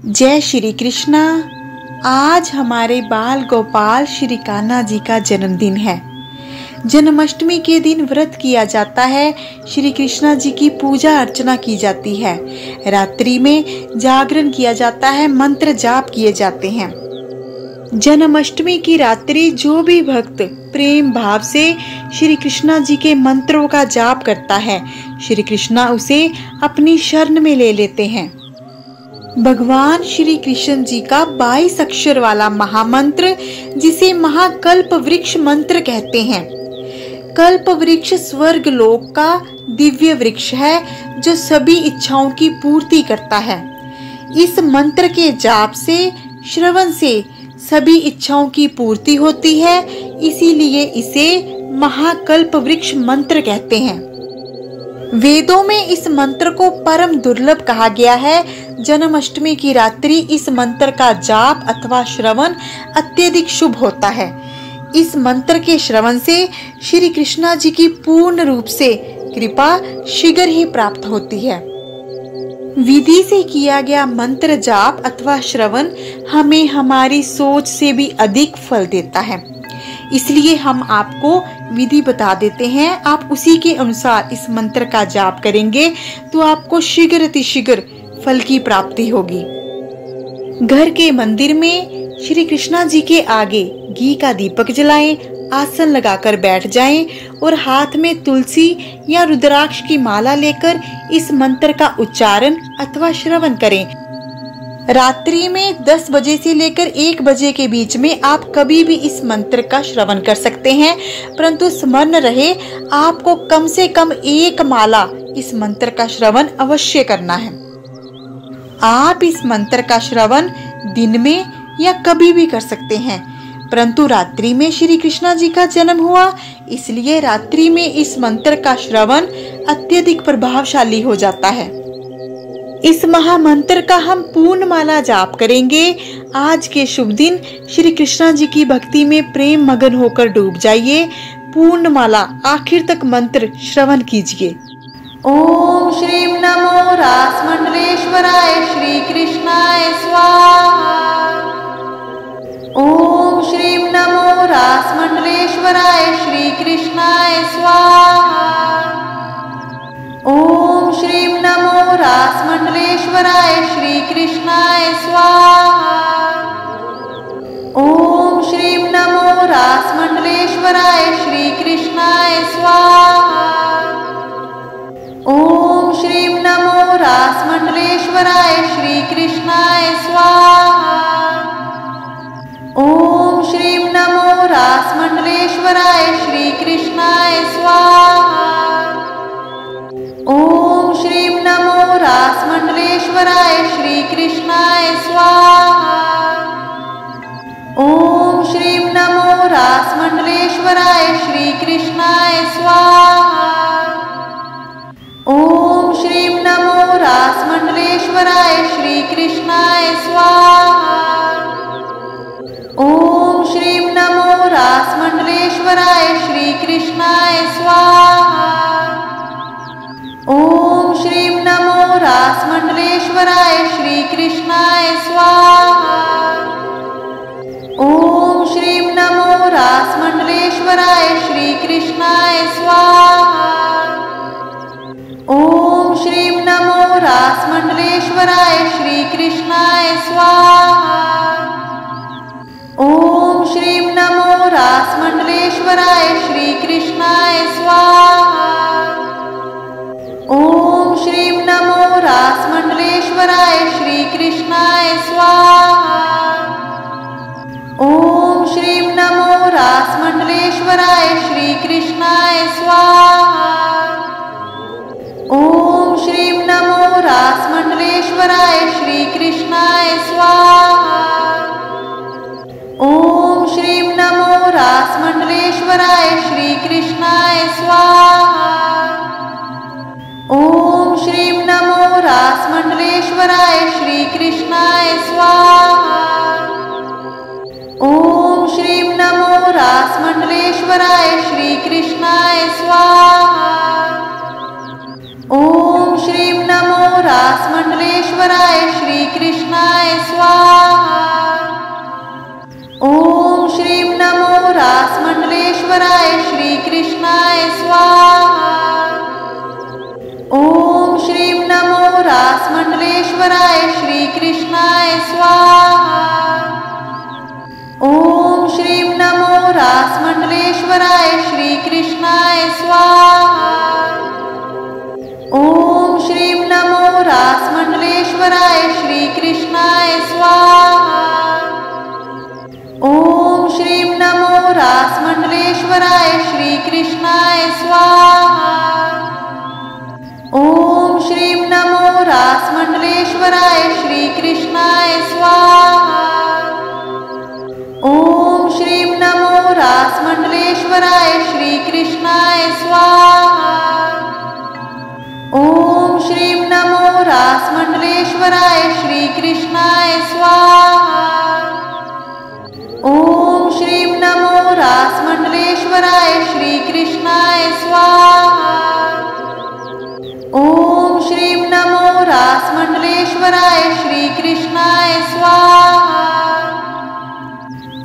जय श्री कृष्णा। आज हमारे बाल गोपाल श्री कान्हा जी का जन्मदिन है। जन्माष्टमी के दिन व्रत किया जाता है, श्री कृष्णा जी की पूजा अर्चना की जाती है, रात्रि में जागरण किया जाता है, मंत्र जाप किए जाते हैं। जन्माष्टमी की रात्रि जो भी भक्त प्रेम भाव से श्री कृष्णा जी के मंत्रों का जाप करता है, श्री कृष्णा उसे अपनी शरण में ले लेते हैं। भगवान श्री कृष्ण जी का 22 अक्षर वाला महामंत्र, जिसे महाकल्प वृक्ष मंत्र कहते हैं। कल्प वृक्ष स्वर्ग लोक का दिव्य वृक्ष है, जो सभी इच्छाओं की पूर्ति करता है। इस मंत्र के जाप से, श्रवण से सभी इच्छाओं की पूर्ति होती है, इसीलिए इसे महाकल्प वृक्ष मंत्र कहते हैं। वेदों में इस मंत्र को परम दुर्लभ कहा गया है। जन्माष्टमी की रात्रि इस मंत्र का जाप अथवा श्रवण अत्यधिक शुभ होता है। इस मंत्र के श्रवण से श्री कृष्णा जी की पूर्ण रूप से कृपा शीघ्र ही प्राप्त होती है। विधि से किया गया मंत्र जाप अथवा श्रवण हमें हमारी सोच से भी अधिक फल देता है, इसलिए हम आपको विधि बता देते हैं। आप उसी के अनुसार इस मंत्र का जाप करेंगे तो आपको शीघ्र अतिशीघ्र फल की प्राप्ति होगी। घर के मंदिर में श्री कृष्णा जी के आगे घी का दीपक जलाएं, आसन लगाकर बैठ जाएं और हाथ में तुलसी या रुद्राक्ष की माला लेकर इस मंत्र का उच्चारण अथवा श्रवण करें। रात्रि में 10 बजे से लेकर 1 बजे के बीच में आप कभी भी इस मंत्र का श्रवण कर सकते हैं, परंतु स्मरण रहे आपको कम से कम 1 माला इस मंत्र का श्रवण अवश्य करना है। आप इस मंत्र का श्रवण दिन में या कभी भी कर सकते हैं, परंतु रात्रि में श्री कृष्णा जी का जन्म हुआ, इसलिए रात्रि में इस मंत्र का श्रवण अत्यधिक प्रभावशाली हो जाता है। इस महामंत्र का हम पूर्ण माला जाप करेंगे। आज के शुभ दिन श्री कृष्णा जी की भक्ति में प्रेम मगन होकर डूब जाइए। पूर्ण माला आखिर तक मंत्र श्रवण कीजिए। ओम श्री नमो रासमंडलेश्वराय श्री कृष्णाय स्वाहा। ओम श्री नमो रासमंडलेश्वराय श्री कृष्णाय स्वाहा। ओम श्री नमो रासमंडलेश्वराय श्री कृष्णाय स्वाहा। ओम श्री नमो रासमंडलेश्वराय श्री कृष्णाय स्वाहा। ओम श्री नमो रासमंडलेश्वराय श्री कृष्णाय स्वाहा। ओम श्री नमो रासमंडलेश्वराय श्री कृष्णाय स्वाहा। ओम श्री नमो रासमंडलेश्वराय श्री कृष्णाय स्वाहा। ओम श्री नमो रासमंडलेश्वराय श्री कृष्णाय स्वाहा। ओम श्री नमो रासमंडलेश्वराय श्री कृष्णाय स्वाहा। ओम श्री नमो रासमंडलेश्वराय श्री कृष्णाय स्वाहा। ओम श्री नमो रासमंडलेश्वराय श्री कृष्णाय स्वाहा। ओम श्री नमो रासमंडलेश्वराय श्री कृष्णाय स्वाहा। ओम श्री नमो रासमंडलेश्वराय श्री कृष्णाय स्वाहा। ओम श्री नमो रासमंडलेश्वराय श्री कृष्णाय स्वाहा। ओम श्री नमो रासमंडलेश्वराय श्री कृष्णाय स्वाहा। ओम श्री नमो रासमंडलेश्वराय श्री कृष्णाय स्वाहा। ओम श्री नमो रासमंडलेश्वराय श्री कृष्णाय स्वाहा। ओम श्री नमो रासमंडलेश्वराय श्री कृष्णाय स्वाहा। ओम श्री नमो रासमंडलेश्वराय श्री कृष्णाय स्वाहा। ओम श्री नमो रासमंडलेश्वराय रासमंडलेश्वराय श्री कृष्णाय स्वाहा। ओम श्रीं नमो रासमंडलेश्वराय श्री कृष्णाय स्वाहा। ओम श्रीं नमो रासमंडलेश्वराय श्री कृष्णाय स्वाहा। ओम श्रीं नमो रासमंडलेश्वराय श्री कृष्णाय स्वाहा। ओम श्रीं नमो रासमंडलेश्वराय श्री कृष्णाय स्वाहा। ओम श्रीं नमो रासमंडलेश्वराय श्री कृष्णाय स्वाहा। ओम श्रीं नमो रासमंडलेश्वराय श्री कृष्णाय स्वाहा। ओम श्रीं नमो रासमंडलेश्वराय श्री कृष्णाय स्वाहा। ओम श्रीं नमो रासमंडलेश्वराय श्री कृष्णाय स्वाहा। ओम श्रीं नमो रासमंडलेश्वराय श्री कृष्णाय स्वाहा। ओम श्रीं नमो रासमंडलेश्वराय श्री कृष्णाय स्वाहा।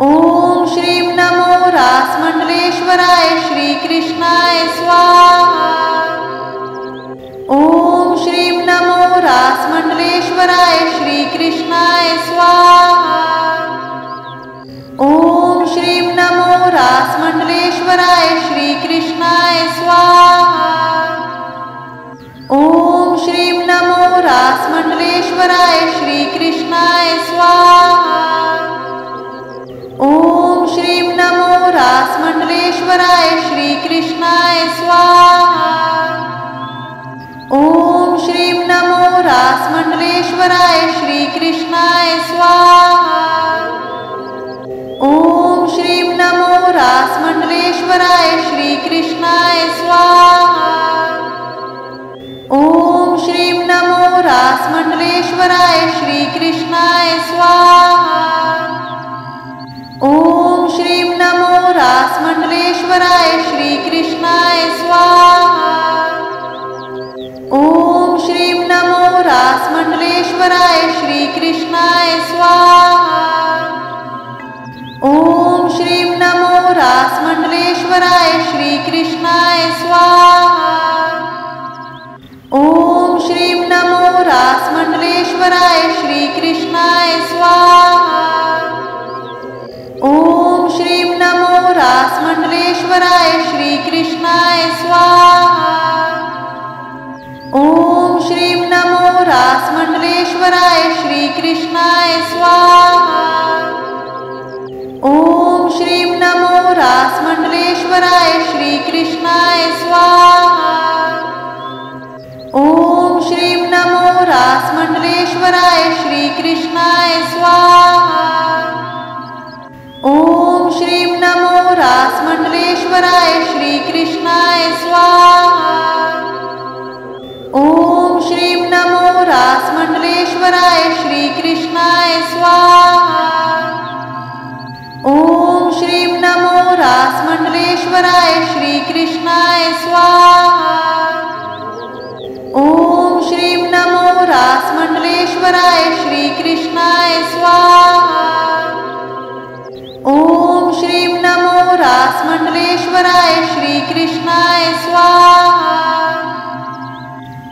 ओम श्रीं नमो रासमंडलेश्वराय श्री कृष्णाय स्वाहा। ओम श्रीं नमो रासमंडलेश्वराय श्री कृष्णाय स्वाहा। ओम श्रीं नमो रासमंडलेश्वराय श्री कृष्णाय स्वाहा। ओम श्रीं नमो रासमंडलेश्वराय श्री कृष्णाय स्वाहा। ओम श्रीं नमो रासमंडलेश्वराय श्री कृष्णाय स्वाहा। ओम श्रीं नमो रासमंडलेश्वराय श्री कृष्णाय स्वाहा। ओम श्रीं नमो रासमंडलेश्वराय श्री कृष्णाय स्वाहा। ओम श्रीं नमो रासमंडलेश्वराय श्री कृष्णाय स्वाहा। ओम श्रीं नमो रासमंडलेश्वराय श्री कृष्णाय स्वाहा। ओम श्रीं नमो रासमंडलेश्वराय श्री कृष्णाय स्वाहा। ओम श्रीं नमो रासमंडलेश्वराय श्री कृष्णाय स्वाहा। ओम श्रीं नमो रासमंडलेश्वराय श्री कृष्णाय स्वाहा। ओम श्रीं नमो रासमंडलेश्वराय श्री कृष्णाय स्वाहा। ओम श्रीं नमो रासमंडलेश्वराय श्री कृष्णाय स्वाहा। ओम श्रीं नमो रासमंडलेश्वराय श्री कृष्णाय स्वाहा। ओम श्रीं नमो रासमंडलेश्वराय श्री कृष्णाय स्वाहा। ओम श्रीं नमो रासमंडलेश्वराय श्री कृष्णाय स्वाहा। ओम श्रीं नमो रासमंडलेश्वराय श्री कृष्णाय स्वाहा। ओम श्रीं नमो रासमंडलेश्वराय श्री कृष्णाय स्वाहा। ओम श्रीं नमो रासमंडलेश्वराय श्री कृष्णाय स्वाहा। ओम श्रीं नमो रासमंडलेश्वराय श्री कृष्णाय स्वाहा। ओम श्रीं नमो रासमंडलेश्वराय श्री कृष्णाय स्वाहा।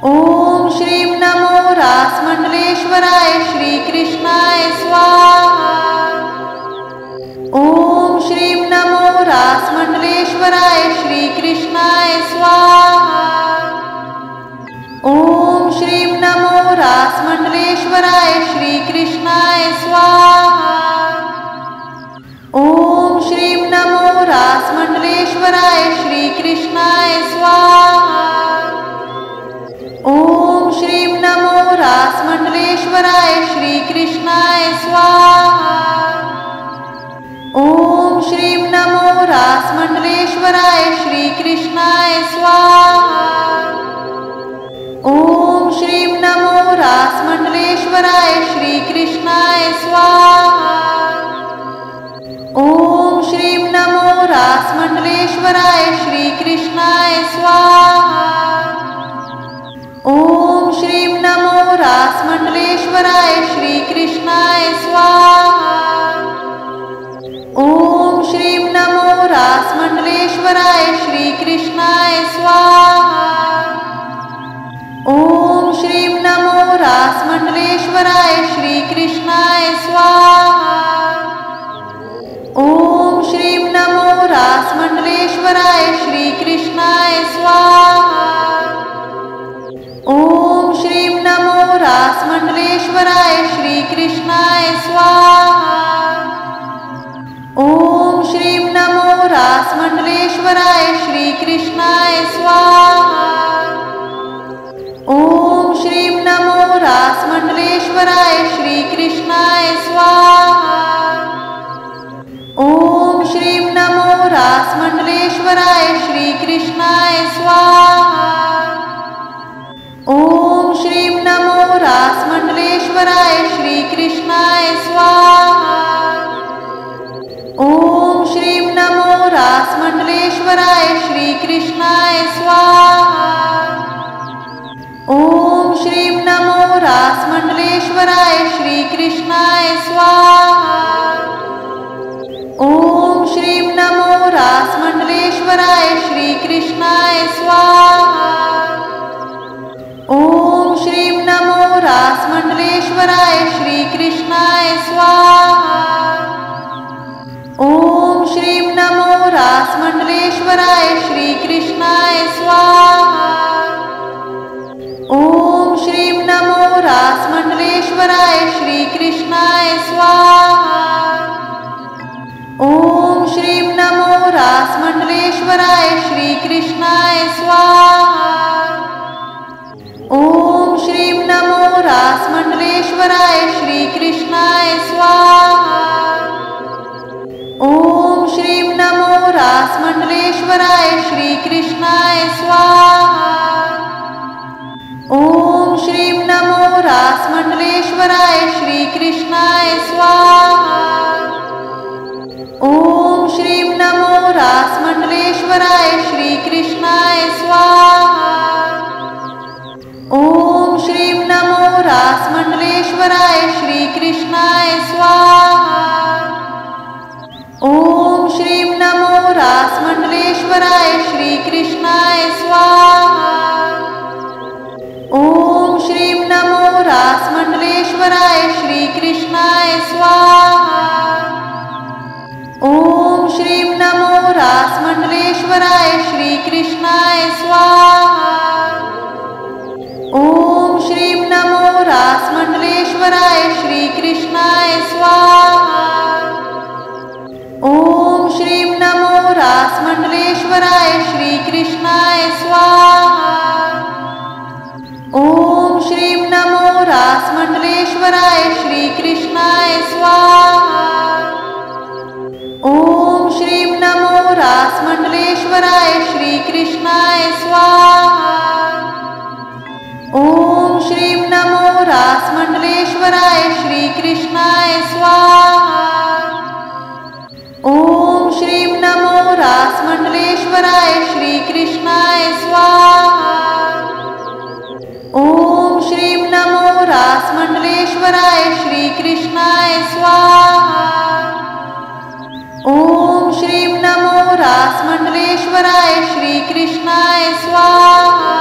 ओम श्रीं नमो रासमंडलेश्वराय श्री कृष्णाय स्वाहा। ओम श्रीं नमो रासमंडलेश्वराय श्री कृष्णाय स्वाहा। ओम श्रीं नमो रासमंडलेश्वराय श्री कृष्णाय स्वाहा। ओम श्रीं नमो रासमंडलेश्वराय श्री कृष्णाय स्वाहा। ओम श्रीं नमो रासमंडलेश्वराय श्री कृष्णाय स्वाहा। ओम श्रीं नमो रासमंडलेश्वराय श्री कृष्णाय स्वाहा। ओम श्रीं नमो रासमंडलेश्वराय श्री कृष्णाय स्वाहा। ओम श्रीं नमो रासमंडलेश्वराय श्री कृष्णाय स्वाहा। ओम श्रीं नमो रासमंडलेश्वराय श्री कृष्णाय स्वाहा। ओम श्रीं नमो रासमंडलेश्वराय श्री कृष्णाय स्वाहा। ओम श्रीं नमो रासमंडलेश्वराय श्री कृष्णाय स्वाहा। ओम श्रीं नमो रासमंडलेश्वराय श्री कृष्णाय स्वाहा। ओम श्रीं नमो रासमंडलेश्वराय श्री कृष्णाय स्वाहा। ओम श्रीं नमो रासमंडलेश्वराय श्री कृष्णाय स्वाहा। ओम श्रीं नमो रासमंडलेश्वराय श्री कृष्णाय स्वाहा। ओम श्रीं नमो रासमंडलेश्वराय श्री कृष्णाय स्वाहा। ओम श्रीं नमो रासमंडलेश्वराय श्री कृष्णाय स्वाहा। ओम श्रीं नमो रासमंडलेश्वराय श्री कृष्णाय स्वाहा। ओम श्रीं नमो रासमंडलेश्वराय श्री कृष्णाय स्वाहा। ओम श्रीं नमो रासमंडलेश्वराय श्री कृष्णाय स्वाहा। ओम श्रीं नमो रासमंडलेश्वराय श्री कृष्णाय स्वाहा। ओम श्रीं नमो रासमंडलेश्वराय श्री कृष्णाय स्वाहा। ओम श्रीं नमो रासमंडलेश्वराय श्री कृष्णाय स्वाहा। ओम श्रीं नमो रासमंडलेश्वराय श्री कृष्णाय स्वाहा। ओम श्रीं नमो रासमंडलेश्वराय श्री कृष्णाय स्वाहा। ओम श्रीं नमो रासमंडलेश्वराय श्री कृष्णाय स्वाहा। ओम श्रीं नमो रासमंडलेश्वराय श्री कृष्णाय स्वाहा। ओम श्रीं नमो रासमंडलेश्वराय श्री कृष्णाय स्वाहा। ओम श्रीं नमो रासमंडलेश्वराय श्री कृष्णाय स्वाहा। ओम श्रीं नमो रासमंडलेश्वराय श्री कृष्णाय स्वाहा। ओम श्रीं नमो रासमंडलेश्वराय श्री कृष्णाय स्वाहा। ओम श्रीं नमो रासमंडलेश्वराय श्री कृष्णाय स्वाहा। ओम श्रीं नमो रासमंडलेश्वराय श्री कृष्णाय स्वाहा। ओम श्रीं नमो रासमंडलेश्वराय श्री कृष्णाय स्वाहा। ओम श्रीं नमो रासमंडलेश्वराय श्री कृष्णाय स्वाहा। ओम श्रीं नमो रासमंडलेश्वराय श्री कृष्णाय स्वाहा। ओम श्रीं नमो रासमंडलेश्वराय श्री कृष्णाय स्वाहा। ओम श्रीं नमो रासमंडलेश्वराय श्री कृष्णाय स्वाहा। ओम श्रीं नमो रासमंडलेश्वराय श्री कृष्णाय स्वाहा। ओम श्रीं नमो रासमंडलेश्वराय श्री कृष्णाय स्वाहा।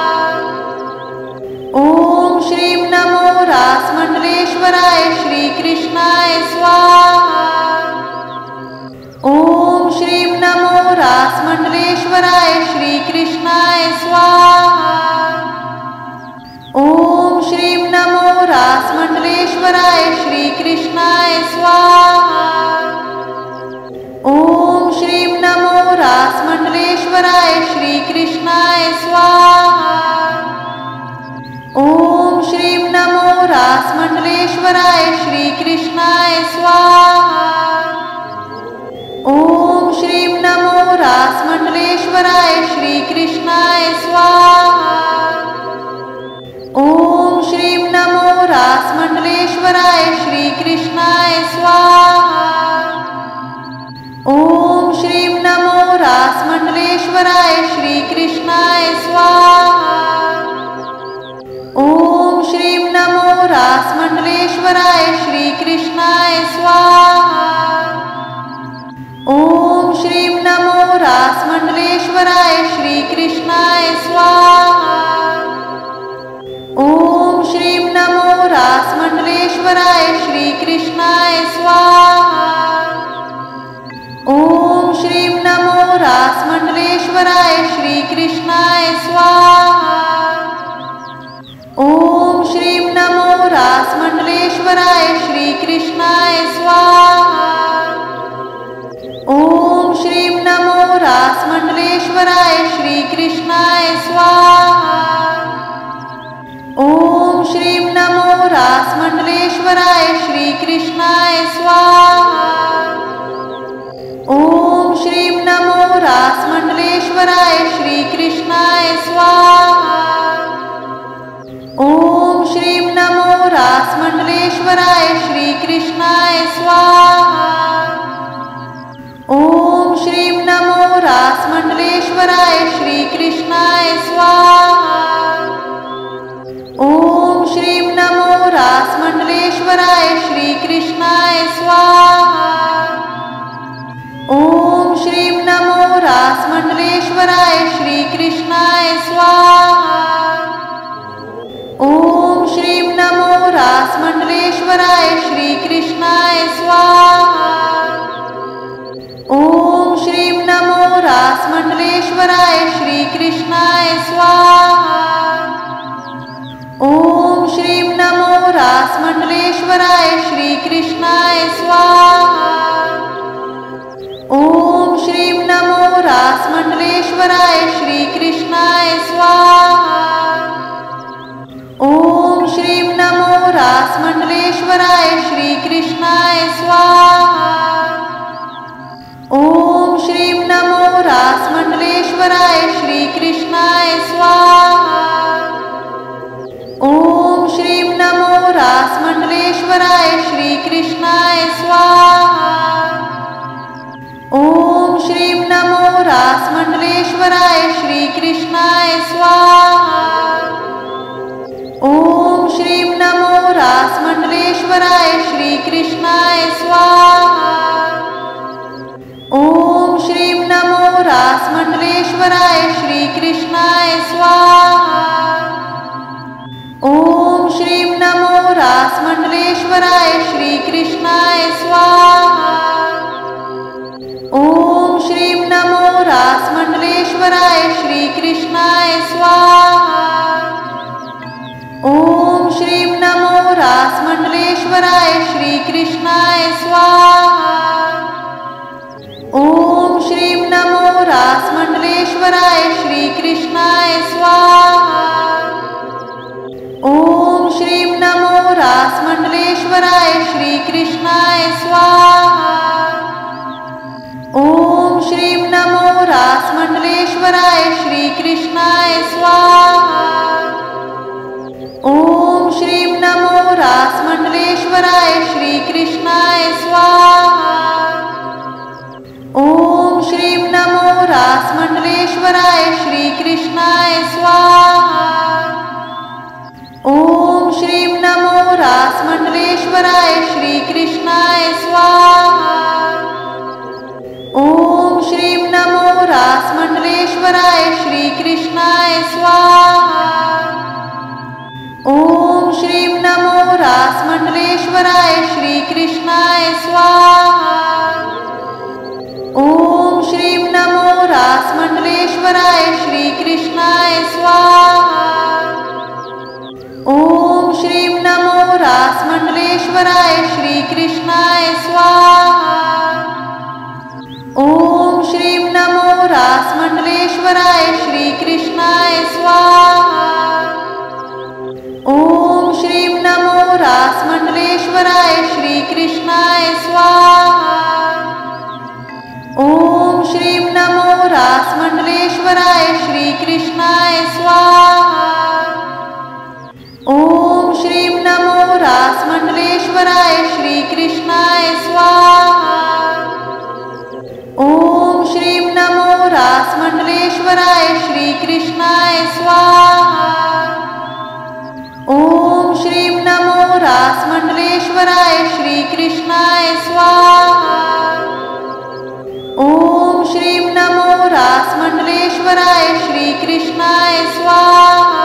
ओम श्रीं नमो रासमंडलेश्वराय श्री कृष्णाय स्वाहा। ओम श्रीं नमो रासमंडलेश्वराय श्री कृष्णाय स्वाहा। ओम श्रीं नमो रासमंडलेश्वराय श्री कृष्णाय स्वाहा। ओम श्रीं नमो रासमंडलेश्वराय श्री कृष्णाय स्वाहा। ओम श्रीं नमो रासमंडलेश्वराय श्री कृष्णाय स्वाहा। ओम श्रीं नमो रासमंडलेश्वराय श्री कृष्णाय स्वाहा। ओम श्रीं नमो रासमंडलेश्वराय श्री कृष्णाय स्वाहा। ओम श्रीं नमो रासमंडलेश्वराय श्री कृष्णाय स्वाहा। ओम श्रीं नमो रासमंडलेश्वराय श्री कृष्णाय स्वाहा। ओम श्रीं नमो रासमंडलेश्वराय श्री कृष्णाय स्वाहा। ओम श्रीं नमो रासमंडलेश्वराय श्री कृष्णाय स्वाहा। ओम श्रीं नमो रासमंडलेश्वराय श्री कृष्णाय स्वाहा। ओम श्रीं नमो रासमंडलेश्वराय श्री कृष्णाय स्वाहा। ओम श्रीं नमो रासमंडलेश्वराय श्री कृष्णाय स्वाहा। ओम श्रीं नमो रासमंडलेश्वराय श्री कृष्णाय स्वाहा। ओम श्रीं नमो रासमंडलेश्वराय श्री कृष्णाय स्वाहा। ओम श्रीं नमो रासमंडलेश्वराय श्री कृष्णाय स्वाहा। ओम श्रीं नमो रासमंडलेश्वराय श्री कृष्णाय स्वाहा। ओम श्रीं नमो रासमंडलेश्वराय श्री कृष्णाय स्वाहा। ओम श्रीं नमो रासमंडलेश्वराय श्री कृष्णाय स्वाहा। ओम श्रीं नमो रासमंडलेश्वराय श्री कृष्णाय स्वाहा। ओम श्रीं नमो रासमंडलेश्वराय श्री कृष्णाय स्वाहा। ओम श्रीं नमो रासमंडलेश्वराय श्री कृष्णाय स्वाहा। ओम श्रीं नमो रासमंडलेश्वराय श्री कृष्णाय स्वाहा। ओम श्रीं नमो रासमंडलेश्वराय श्री कृष्णाय स्वाहा। ओम श्रीं नमो रासमंडलेश्वराय श्री कृष्णाय स्वाहा। ओम श्रीं नमो रासमंडलेश्वराय श्री कृष्णाय स्वाहा। ओम श्रीं नमो रासमंडलेश्वराय श्री कृष्णाय स्वाहा। ओम श्रीं नमो रासमंडलेश्वराय श्री कृष्णाय स्वाहा। ओम श्रीं नमो रासमंडलेश्वराय श्री कृष्णाय स्वाहा। ओम श्रीं नमो रासमंडलेश्वराय श्री कृष्णाय स्वाहा। ओम श्रीं नमो रासमंडलेश्वराय श्री कृष्णाय स्वाहा। ओम श्रीं नमो रासमंडलेश्वराय श्री कृष्णाय स्वाहा। ओम श्रीं नमो रासमंडलेश्वराय श्री कृष्णाय स्वाहा। ओम श्रीं नमो रासमंडलेश्वराय श्री कृष्णाय स्वाहा। ओम श्रीं नमो रासमंडलेश्वराय श्री कृष्णाय स्वाहा। ओम श्रीं नमो रासमंडलेश्वराय श्री कृष्णाय स्वाहा। ओम श्रीं नमो रासमंडलेश्वराय श्री कृष्णाय स्वाहा। ओम श्रीं नमो रासमंडलेश्वराय श्री कृष्णाय स्वाहा। ओम श्रीं नमो रासमंडलेश्वराय श्री कृष्णाय स्वाहा। ओम श्रीं नमो रासमंडलेश्वराय श्री कृष्णाय स्वाहा। ओम श्रीं नमो रासमंडलेश्वराय श्री कृष्णाय स्वाहा। ओम श्रीं नमो रासमंडलेश्वराय श्री कृष्णाय स्वाहा। ओम श्रीं नमो रासमंडलेश्वराय श्री कृष्णाय स्वाहा। ओम श्रीं नमो रासमंडलेश्वराय श्री कृष्णाय स्वाहा। ओम श्रीं नमो रासमंडलेश्वराय श्री कृष्णाय स्वाहा। ओम श्रीं नमो रासमंडलेश्वराय श्री कृष्णाय स्वाहा। ओम श्रीं नमो रासमंडलेश्वराय रासमंडलेश्वराय श्री कृष्णाय स्वाहा। ओम श्रीं नमो रासमंडलेश्वराय श्री कृष्णाय स्वाहा। ओम श्रीं नमो रासमंडलेश्वराय श्री कृष्णाय स्वाहा।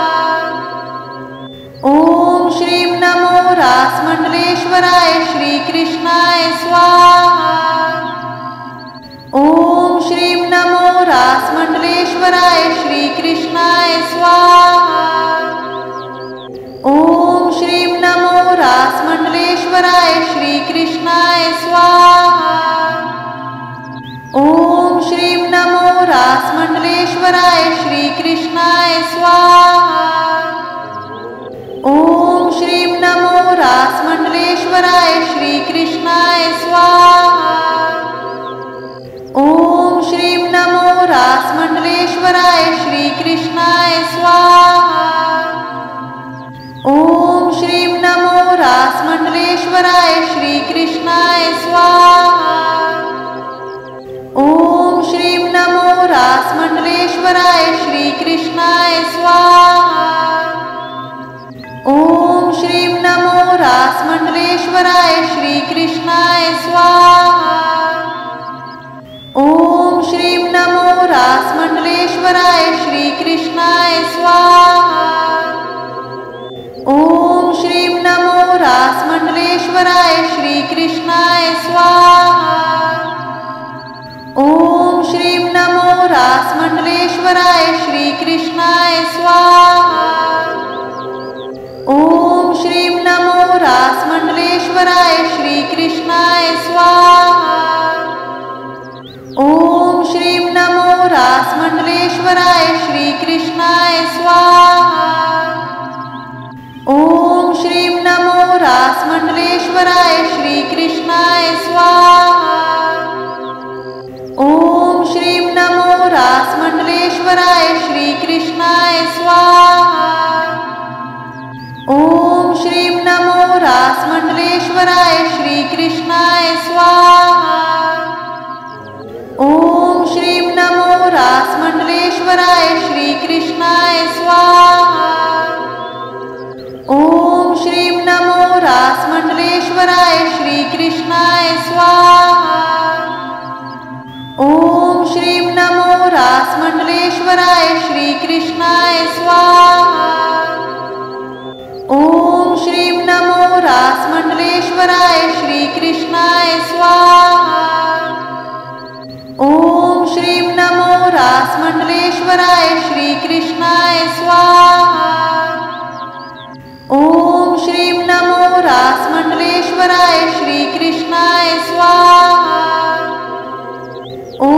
ओम श्रीं नमो रासमंडलेश्वराय श्री कृष्णाय स्वाहा। ओम श्रीं नमो रासमंडलेश्वराय श्री कृष्णाय स्वाहा। ओम श्रीं नमो रासमंडलेश्वराय श्री कृष्णाय स्वाहा। ओम श्रीं नमो रासमंडलेश्वराय श्री कृष्णाय स्वाहा। ओम श्रीं नमो रासमंडलेश्वराय श्री कृष्णाय स्वाहा। ओम श्रीं नमो रासमंडलेश्वराय श्री कृष्णाय स्वाहा। ओम श्रीं नमो रासमंडलेश्वराय श्री कृष्णाय स्वाहा। ओम श्रीं नमो रासमंडलेश्वराय श्री कृष्णाय स्वाहा। ओम श्रीं नमो रासमंडलेश्वराय श्री कृष्णाय स्वाहा। ओम श्रीं नमो रासमंडलेश्वराय श्री कृष्णाय स्वाहा। ओम श्रीं नमो रासमंडलेश्वराय श्री कृष्णाय स्वाहा। ओम श्रीं नमो रासमंडलेश्वराय श्री कृष्णाय स्वाहा। ओम श्रीं नमो रासमंडलेश्वराय श्री कृष्णाय स्वाहा। ओम श्रीं नमो रासमंडलेश्वराय श्री कृष्णाय स्वाहा। ओम श्रीं नमो रासमंडलेश्वराय श्री कृष्णाय स्वाहा। ओम श्रीं नमो रासमंडलेश्वराय श्री कृष्णाय स्वाहा। ओम श्रीं नमो रासमंडलेश्वराय श्री कृष्णाय स्वाहा। ओम श्रीं नमो रासमंडलेश्वराय श्री कृष्णाय स्वाहा। ओम श्रीं नमो रासमंडलेश्वराय श्री कृष्णाय स्वाहा। ओम श्रीं नमो रासमंडलेश्वराय श्री कृष्णाय स्वाहा। ओम श्रीं नमो रासमंडलेश्वराय श्री कृष्णाय स्वाहा। ओम श्रीं नमो रासमंडलेश्वराय श्री कृष्णाय स्वाहा। ओम श्रीं नमो रासमंडलेश्वराय श्री कृष्णाय स्वाहा।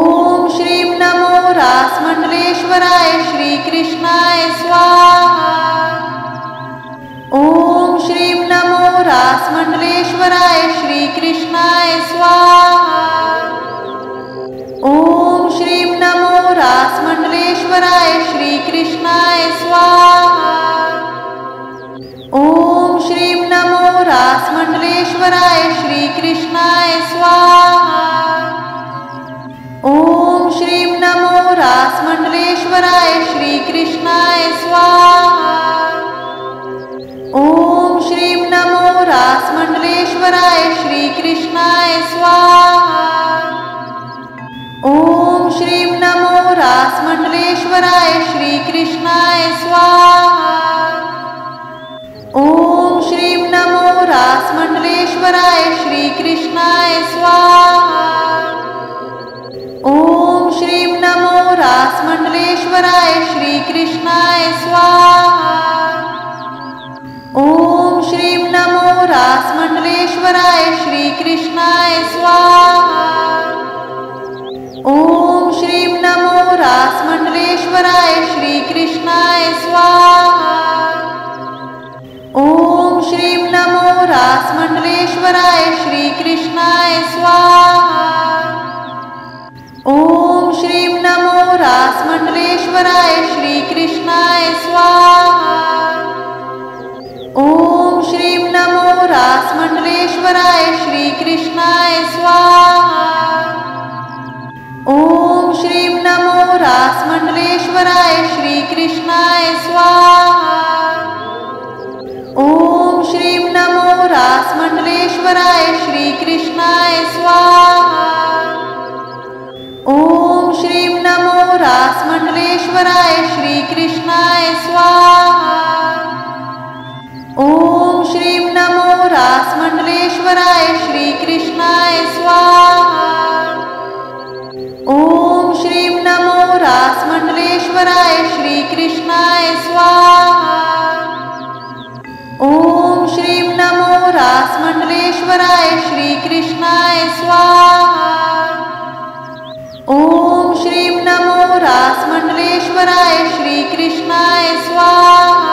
ओम श्रीं नमो रासमंडलेश्वराय श्री कृष्णाय स्वाहा। ओम श्रीं नमो रासमंडलेश्वराय श्री कृष्णाय स्वाहा। ओम श्रीं नमो रासमंडलेश्वराय श्री कृष्णाय स्वाहा। ओम श्रीं नमो रासमंडलेश्वराय श्री कृष्णाय स्वाहा। ओम श्रीं नमो रासमंडलेश्वराय श्री कृष्णाय स्वाहा। ओम श्रीं नमो रासमंडलेश्वराय श्री कृष्णाय स्वाहा। ओम श्रीं नमो रासमंडलेश्वराय श्री कृष्णाय स्वाहा। ओम श्रीं नमो रासमंडलेश्वराय श्री कृष्णाय स्वाहा। ओम श्रीं नमो रासमंडलेश्वराय श्री कृष्णाय स्वाहा। ओम श्रीं नमो रासमंडलेश्वराय श्री कृष्णाय स्वाहा। ओम श्रीं नमो रासमंडलेश्वराय श्री कृष्णाय स्वाहा। ओम श्रीं नमो रासमंडलेश्वराय श्री कृष्णाय स्वाहा। ओम श्रीं नमो रासमंडलेश्वराय श्री कृष्णाय स्वाहा। ओम श्रीं नमो रासमंडलेश्वराय श्री कृष्णाय स्वाहा। ओम श्रीं नमो रासमंडलेश्वराय श्री कृष्णाय स्वाहा। ओम श्रीं नमो रासमंडलेश्वराय श्री कृष्णाय स्वाहा। ओम श्रीं नमो रासमंडलेश्वराय श्री कृष्णाय स्वाहा। ओम श्रीं नमो रासमंडलेश्वराय श्री कृष्णाय स्वाहा। ओम श्रीं नमो रासमंडलेश्वराय श्री कृष्णाय स्वाहा। ओम श्रीं नमो रासमंडलेश्वराय श्री कृष्णाय स्वाहा। ओम श्रीं नमो रासमंडलेश्वराय श्री कृष्णाय स्वाहा।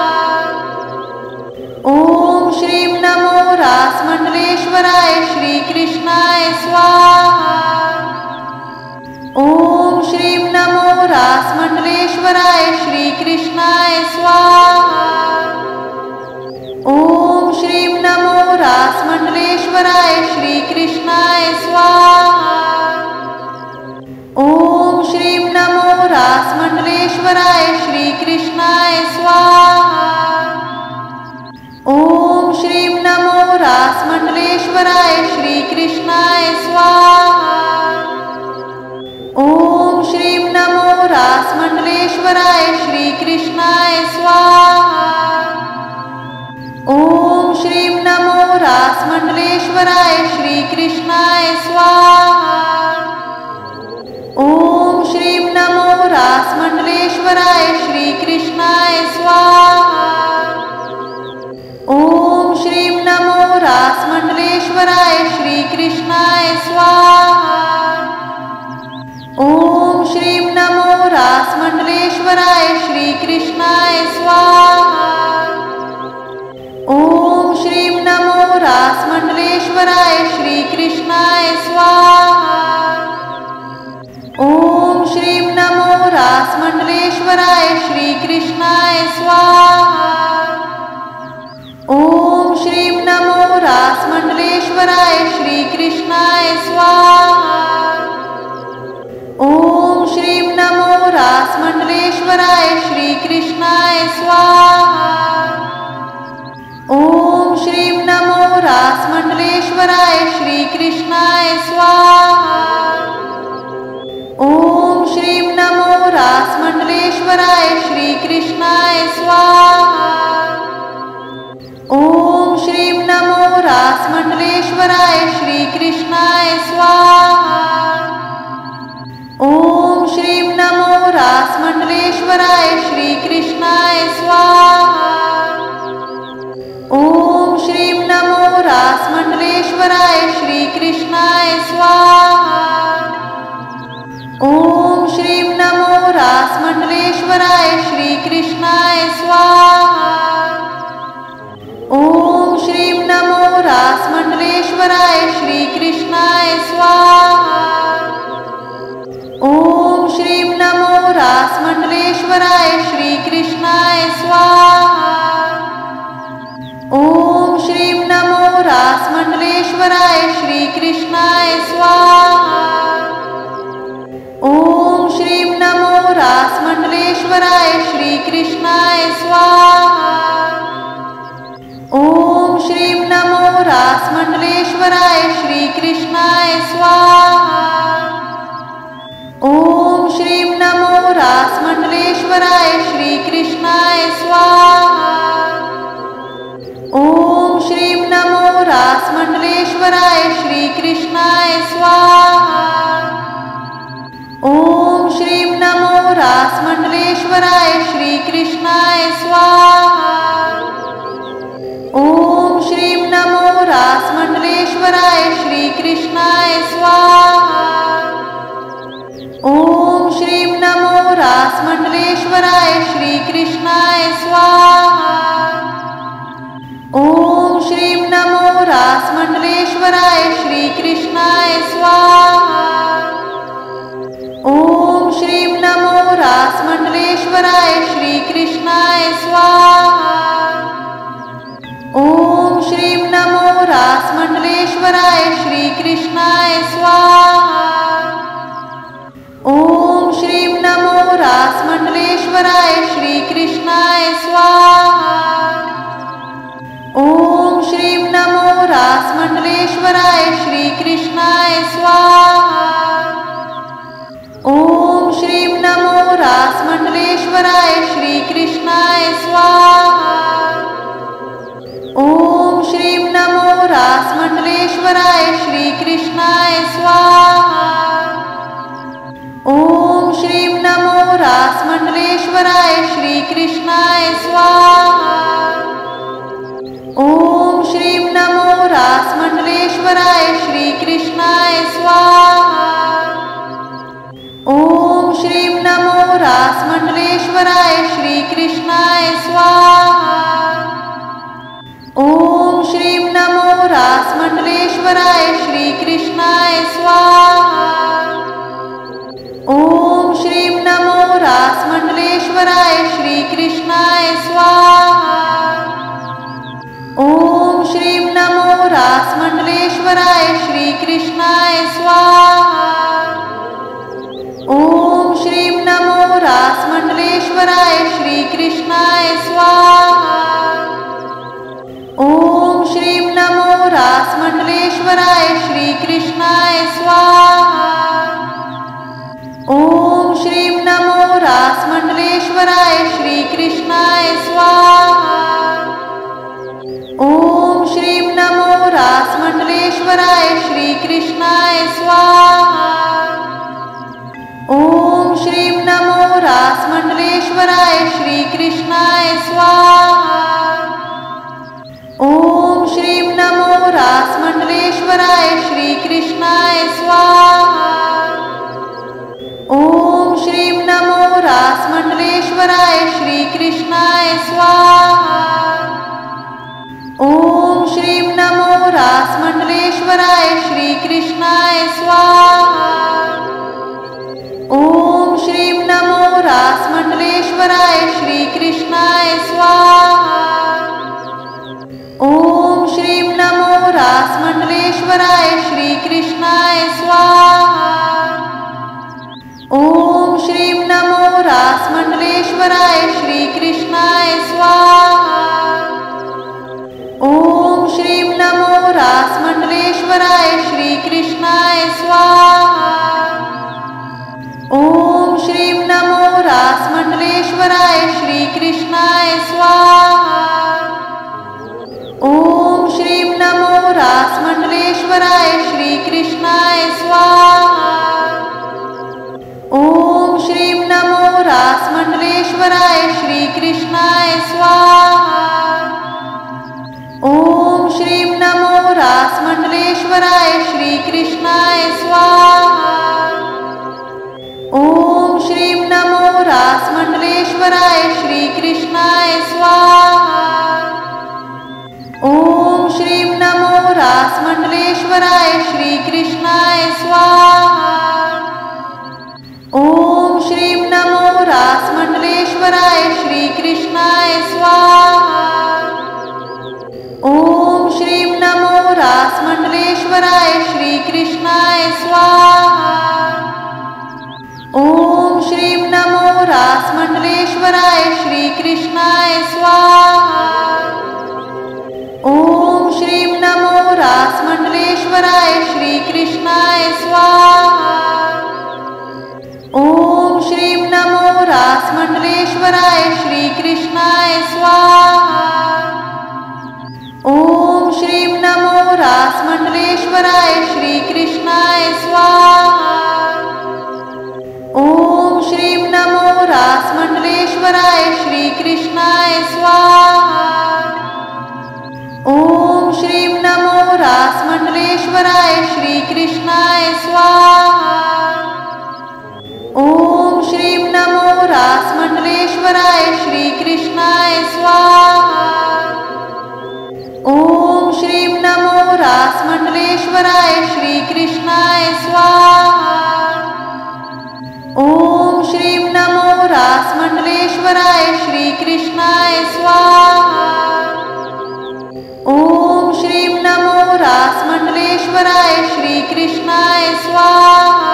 ओम श्रीं नमो रासमंडलेश्वराय श्री कृष्णाय स्वाहा। ओम श्रीं नमो रासमंडलेश्वराय श्री कृष्णाय स्वाहा। ओम श्रीं नमो रासमंडलेश्वराय श्री कृष्णाय स्वाहा। ओम श्रीं नमो रासमंडलेश्वराय श्री कृष्णाय स्वाहा। ओम श्रीं नमो रासमंडलेश्वराय श्री कृष्णाय स्वाहा। ओम श्रीं नमो रासमंडलेश्वराय श्री कृष्णाय स्वाहा। ओम श्रीं नमो रासमंडलेश्वराय श्री कृष्णाय स्वाहा। ओम श्रीं नमो रासमंडलेश्वराय श्री कृष्णाय स्वाहा। ओम श्रीं नमो रासमंडलेश्वराय श्री कृष्णाय स्वाहा। ओम श्रीं नमो रासमंडलेश्वराय श्री कृष्णाय स्वाहा। ओम श्रीं नमो रासमंडलेश्वराय श्री कृष्णाय स्वाहा। ओम श्रीं नमो रासमंडलेश्वराय श्री कृष्णाय स्वाहा। ओम श्रीं नमो रासमंडलेश्वराय श्री कृष्णाय स्वाहा। ओम श्रीं नमो रासमंडलेश्वराय श्री कृष्णाय स्वाहा। ओम श्रीं नमो रासमंडलेश्वराय श्री कृष्णाय स्वाहा। ओम श्रीं नमो रासमंडलेश्वराय श्री कृष्णाय स्वाहा। ओम श्रीं नमो रासमंडलेश्वराय श्री कृष्णाय स्वाहा। ओम श्रीं नमो रासमंडलेश्वराय श्री कृष्णाय स्वाहा। ओम श्रीं नमो रासमंडलेश्वराय श्री कृष्णाय स्वाहा। ओम श्रीं नमो रासमंडलेश्वराय श्री कृष्णाय स्वाहा। ओम श्रीं नमो रासमंडलेश्वराय श्री कृष्णाय स्वाहा। ओम श्रीं नमो रासमंडलेश्वराय श्री कृष्णाय स्वाहा। ओम श्रीं नमो रासमंडलेश्वराय श्री कृष्णाय स्वाहा। ओम श्रीं नमो रासमंडलेश्वराय श्री कृष्णाय स्वाहा। ओम श्रीं नमो रासमंडलेश्वराय श्री कृष्णाय स्वाहा। ओम श्रीं नमो रासमंडलेश्वराय श्री कृष्णाय स्वाहा। ओम श्रीं नमो रासमंडलेश्वराय श्री कृष्णाय स्वाहा। ओम श्रीं नमो रासमंडलेश्वराय श्री कृष्णाय स्वाहा। ओम श्रीं नमो रासमंडलेश्वराय श्री कृष्णाय स्वाहा। ओम श्रीं नमो रासमंडलेश्वराय श्री कृष्णाय स्वाहा। ओम श्रीं नमो रासमंडलेश्वराय श्री कृष्णाय स्वाहा। ओम श्रीं नमो रासमंडलेश्वराय श्री कृष्णाय स्वाहा। ओम श्रीं नमो रासमंडलेश्वराय श्री कृष्णाय स्वाहा। ओम श्रीं नमो रासमंडलेश्वराय श्री कृष्णाय स्वाहा। ओम श्रीं नमो रासमंडलेश्वराय श्री कृष्णाय स्वाहा। ओम श्रीं नमो रासमंडलेश्वराय श्री कृष्णाय स्वाहा। ओम श्रीं नमो रासमंडलेश्वराय श्री कृष्णाय स्वाहा। ओम श्रीं नमो रासमंडलेश्वराय श्री कृष्णाय स्वाहा। ओम श्रीं नमो रासमंडलेश्वराय श्री कृष्णाय स्वाहा। ओम श्रीं नमो रासमंडलेश्वराय श्री कृष्णाय स्वाहा। ओम श्रीं नमो रासमंडलेश्वराय श्री कृष्णाय स्वाहा। ओम श्रीं नमो रासमंडलेश्वराय श्री कृष्णाय स्वाहा। ओम श्रीं नमो रासमंडलेश्वराय श्री कृष्णाय स्वाहा। ओम श्रीं नमो रासमंडलेश्वराय श्री कृष्णाय स्वाहा। ओम श्रीं नमो रासमंडलेश्वराय श्री कृष्णाय स्वाहा। ओम श्रीं नमो रासमंडलेश्वराय श्री कृष्णाय स्वाहा। ओम श्रीं नमो रासमंडलेश्वराय श्री कृष्णाय स्वाहा। ओम श्रीं नमो रासमंडलेश्वराय श्री कृष्णाय स्वाहा। ओम श्रीं नमो रासमंडलेश्वराय श्री कृष्णाय स्वाहा। ओम श्रीं नमो रासमंडलेश्वराय श्री कृष्णाय स्वाहा। ओम श्रीं नमो रासमंडलेश्वराय श्री कृष्णाय स्वाहा। ओम श्रीं नमो रासमंडलेश्वराय श्री कृष्णाय स्वाहा। ओम श्रीं नमो रासमंडलेश्वराय श्री कृष्णाय स्वाहा। ओम श्रीं नमो रासमंडलेश्वराय श्री कृष्णाय स्वाहा। ओम श्रीं नमो रासमंडलेश्वराय श्री कृष्णाय स्वाहा। ओम श्रीं नमो रासमंडलेश्वराय श्री कृष्णाय स्वाहा। ओम श्रीं नमो रासमंडलेश्वराय श्री कृष्णाय स्वाहा। ओम श्रीं नमो रासमंडलेश्वराय श्री कृष्णाय स्वाहा। ओम श्रीं नमो रासमंडलेश्वराय श्री कृष्णाय स्वाहा। ओम श्रीं नमो रासमंडलेश्वराय श्री कृष्णाय स्वाहा। ओम श्रीं नमो रासमंडलेश्वराय श्री कृष्णाय स्वाहा। ओम श्रीं नमो रासमंडलेश्वराय श्री कृष्णाय स्वाहा। ओम श्रीं नमो रासमंडलेश्वराय श्री कृष्णाय स्वाहा। ओम श्रीं नमो रासमंडलेश्वराय श्री कृष्णाय स्वाहा। ओम श्रीं नमो रासमंडलेश्वराय श्री कृष्णाय स्वाहा। ओम श्रीं नमो रासमंडलेश्वराय श्री कृष्णाय स्वाहा। ओम श्रीं नमो रासमंडलेश्वराय श्री कृष्णाय स्वाहा। ओम श्रीं नमो रासमंडलेश्वराय श्री कृष्णाय स्वाहा। ओम श्रीं नमो रासमंडलेश्वराय श्री कृष्णाय स्वाहा। ओम श्रीं नमो रासमंडलेश्वराय श्री कृष्णाय स्वाहा। ओम श्रीं नमो रासमंडलेश्वराय श्री कृष्णाय स्वाहा। ओम श्रीं नमो रासमंडलेश्वराय श्री कृष्णाय स्वाहा। ओम श्रीं नमो रासमंडलेश्वराय श्री कृष्णाय स्वाहा।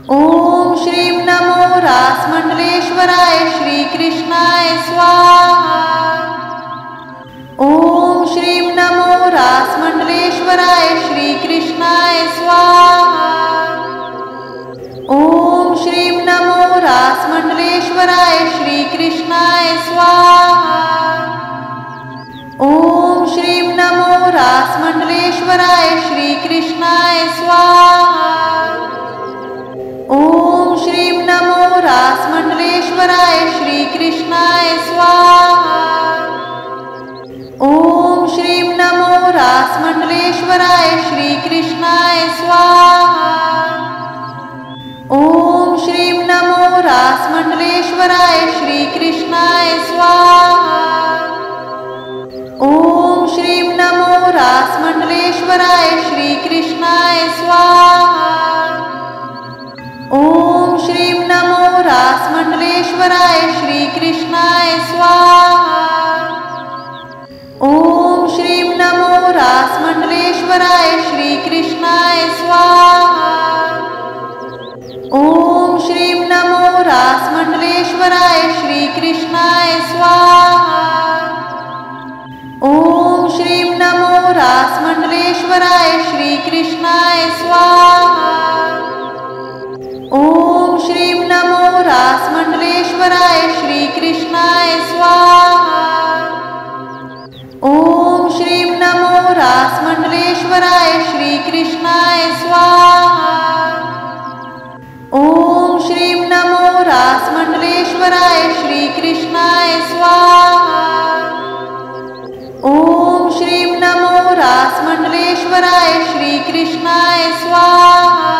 ओम श्रीं नमो रासमंडलेश्वराय स्वाहा। ओम श्रीं नमो रासमंडलेश्वराय श्री कृष्णाय स्वाहा। ओम श्रीं नमो रासमंडलेश्वराय श्री कृष्णाय स्वाहा। ओम श्रीं नमो रासमंडलेश्वराय श्री कृष्णाय स्वाहा। ओम श्रीं नमो रासमंडलेश्वराय श्री कृष्णाय स्वाहा। ओम श्रीं नमो रासमंडलेश्वराय श्री कृष्णाय स्वाहा। ओम श्रीं नमो रासमंडलेश्वराय श्री कृष्णाय स्वाहा। ओम श्रीं नमो रासमंडलेश्वराय श्री कृष्णाय स्वाहा। ओम श्रीं नमो रासमंडलेश्वराय श्री कृष्णाय स्वाहा। ओम श्रीं नमो रासमंडलेश्वराय श्री कृष्णाय स्वाहा। ओम श्रीं नमो रासमंडलेश्वराय श्री कृष्णाय स्वाहा। ओम श्रीं नमो रासमंडलेश्वराय श्री कृष्णाय स्वाहा। ओम श्रीं नमो रासमंडलेश्वराय श्री कृष्णाय स्वाहा। ओम श्रीं नमो रासमंडलेश्वराय श्री कृष्णाय स्वाहा। ओम श्रीं नमो रासमंडलेश्वराय श्री कृष्णाय स्वाहा।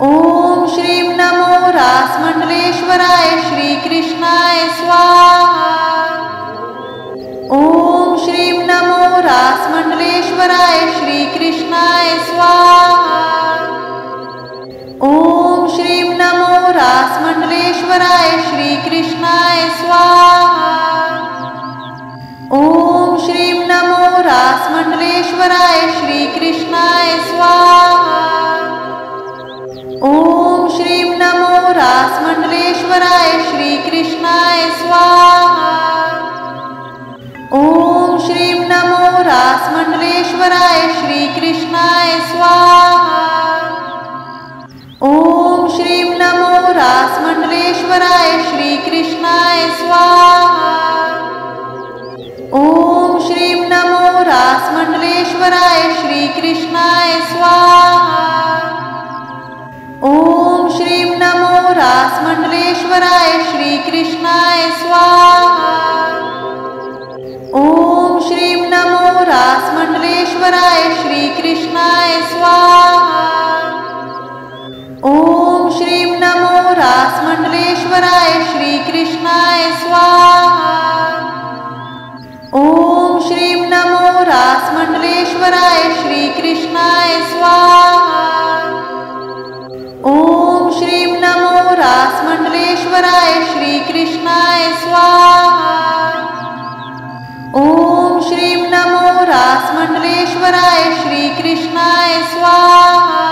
ओम श्रीं नमो रासमंडलेश्वराय श्री कृष्णाय स्वाहा। ओम श्रीं नमो रासमंडलेश्वराय श्री कृष्णाय स्वाहा। ओम श्रीं नमो रासमंडलेश्वराय श्री कृष्णाय स्वाहा। ओम श्रीं नमो रासमंडलेश्वराय श्री कृष्णाय स्वाहा। ओम श्रीं नमो रासमंडलेश्वराय श्री कृष्णाय स्वाहा। ओम श्रीं नमो रासमंडलेश्वराय श्री कृष्णाय स्वाहा। ओम श्रीं नमो रासमंडलेश्वराय श्री कृष्णाय स्वाहा। ओम श्रीं नमो रासमंडलेश्वराय श्री कृष्णाय स्वाहा। ओम श्रीं नमो रासमंडलेश्वराय श्री कृष्णाय स्वाहा। ओम श्रीं नमो रासमंडलेश्वराय श्री कृष्णाय स्वाहा। ओम श्रीं नमो रासमंडलेश्वराय श्री कृष्णाय स्वाहा। ओम श्रीं नमो रासमंडलेश्वराय श्री कृष्णाय स्वाहा। ओम श्रीं नमो रासमंडलेश्वराय श्री कृष्णाय स्वाहा। ओम श्रीं नमो रासमंडलेश्वराय श्री कृष्णाय स्वाहा।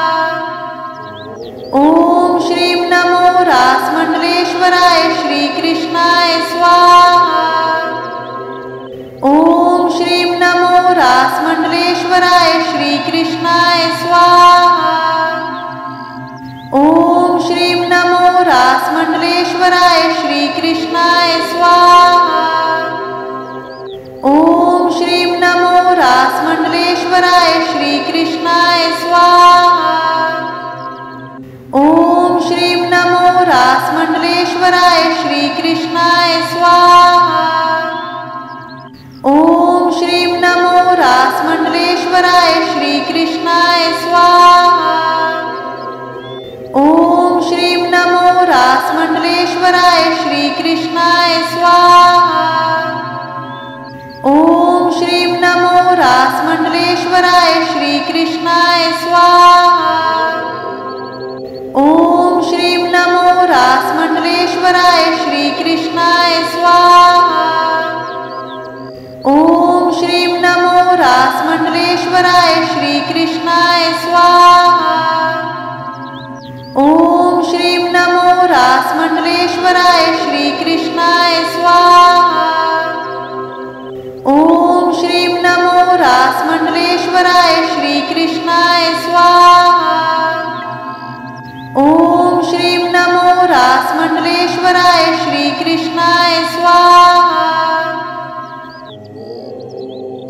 ओम श्रीं नमो रासमंडलेश्वराय श्री कृष्णाय स्वाहा। ओम श्रीं नमो रासमंडलेश्वराय श्री कृष्णाय स्वाहा। ओम श्रीं नमो रासमंडलेश्वराय श्री कृष्णाय स्वाहा। ओम श्रीं नमो रासमंडलेश्वराय श्री कृष्णाय स्वाहा। ओम श्रीं नमो रासमंडलेश्वराय श्री कृष्णाय स्वाहा। ओम श्रीं नमो रासमंडलेश्वराय श्री कृष्णाय स्वाहा। ओम श्रीं नमो रासमंडलेश्वराय श्री कृष्णाय स्वाहा। ओम श्रीं नमो रासमंडलेश्वराय श्री कृष्णाय स्वाहा। ओम श्रीं नमो रासमंडलेश्वराय श्री कृष्णाय स्वाहा। ओम श्रीं नमो रासमंडलेश्वराय श्री कृष्णाय स्वाहा। ओम श्रीं नमो रासमंडलेश्वराय श्री कृष्णाय स्वाहा। ओम श्रीं नमो रासमंडलेश्वराय श्री कृष्णाय कृष्णाय स्वाहा।